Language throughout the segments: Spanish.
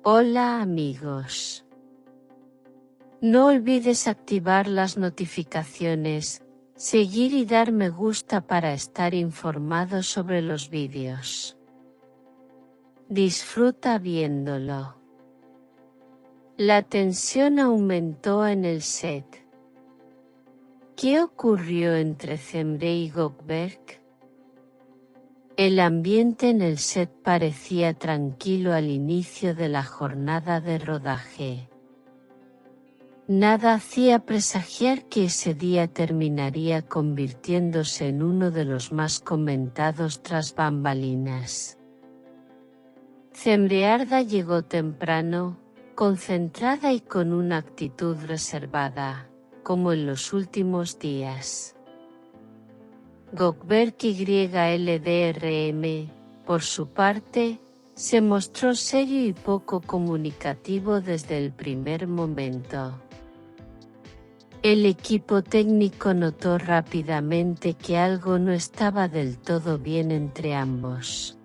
Hola amigos. No olvides activar las notificaciones, seguir y dar me gusta para estar informado sobre los vídeos. Disfruta viéndolo. La tensión aumentó en el set. ¿Qué ocurrió entre Zemre y Gökberk? El ambiente en el set parecía tranquilo al inicio de la jornada de rodaje. Nada hacía presagiar que ese día terminaría convirtiéndose en uno de los más comentados tras bambalinas. Zemre Arda llegó temprano, concentrada y con una actitud reservada, como en los últimos días. Gökberk YLDRM, por su parte, se mostró serio y poco comunicativo desde el primer momento. El equipo técnico notó rápidamente que algo no estaba del todo bien entre ambos.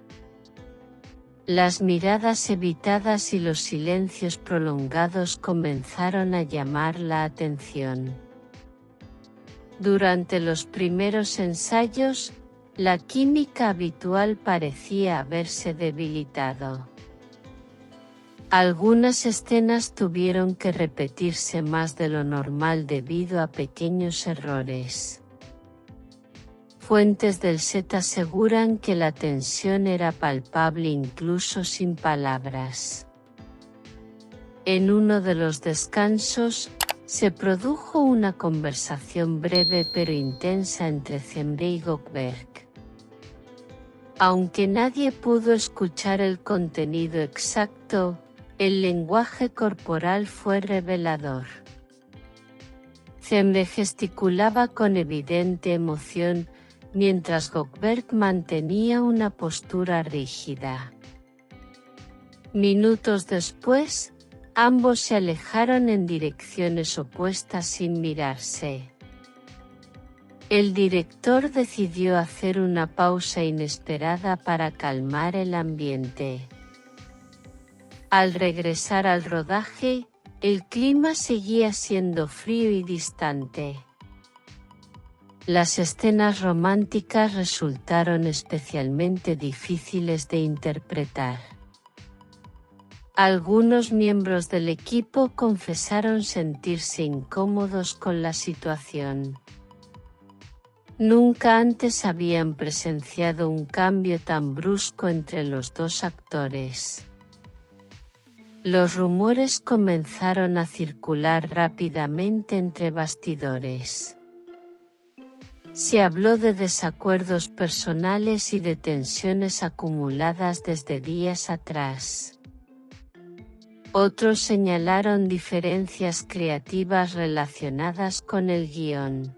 Las miradas evitadas y los silencios prolongados comenzaron a llamar la atención. Durante los primeros ensayos, la química habitual parecía haberse debilitado. Algunas escenas tuvieron que repetirse más de lo normal debido a pequeños errores. Fuentes del set aseguran que la tensión era palpable incluso sin palabras. En uno de los descansos, se produjo una conversación breve pero intensa entre Zemre y Gökberk. Aunque nadie pudo escuchar el contenido exacto, el lenguaje corporal fue revelador. Zemre gesticulaba con evidente emoción, mientras Gökberk mantenía una postura rígida. Minutos después, ambos se alejaron en direcciones opuestas sin mirarse. El director decidió hacer una pausa inesperada para calmar el ambiente. Al regresar al rodaje, el clima seguía siendo frío y distante. Las escenas románticas resultaron especialmente difíciles de interpretar. Algunos miembros del equipo confesaron sentirse incómodos con la situación. Nunca antes habían presenciado un cambio tan brusco entre los dos actores. Los rumores comenzaron a circular rápidamente entre bastidores. Se habló de desacuerdos personales y de tensiones acumuladas desde días atrás. Otros señalaron diferencias creativas relacionadas con el guión.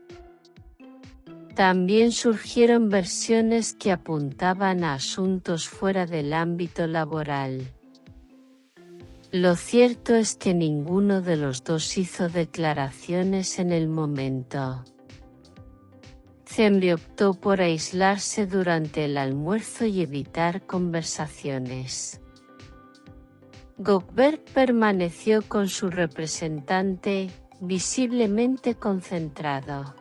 También surgieron versiones que apuntaban a asuntos fuera del ámbito laboral. Lo cierto es que ninguno de los dos hizo declaraciones en el momento. Zemre optó por aislarse durante el almuerzo y evitar conversaciones. Gökberk permaneció con su representante, visiblemente concentrado.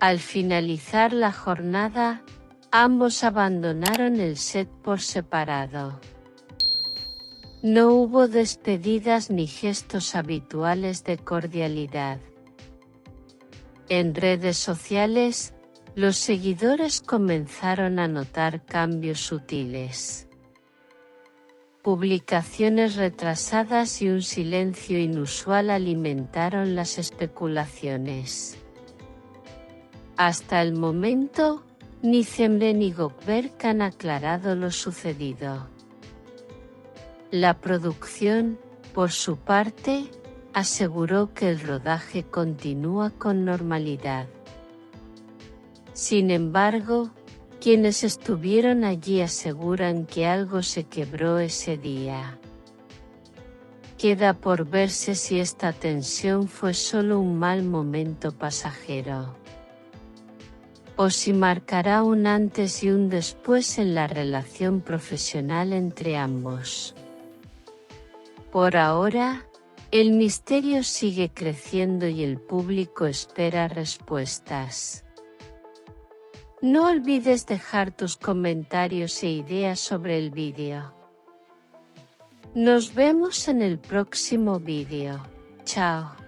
Al finalizar la jornada, ambos abandonaron el set por separado. No hubo despedidas ni gestos habituales de cordialidad. En redes sociales, los seguidores comenzaron a notar cambios sutiles. Publicaciones retrasadas y un silencio inusual alimentaron las especulaciones. Hasta el momento, ni Zemre ni Gökberk han aclarado lo sucedido. La producción, por su parte, aseguró que el rodaje continúa con normalidad. Sin embargo, quienes estuvieron allí aseguran que algo se quebró ese día. Queda por verse si esta tensión fue solo un mal momento pasajero, o si marcará un antes y un después en la relación profesional entre ambos. Por ahora, el misterio sigue creciendo y el público espera respuestas. No olvides dejar tus comentarios e ideas sobre el vídeo. Nos vemos en el próximo vídeo. Chao.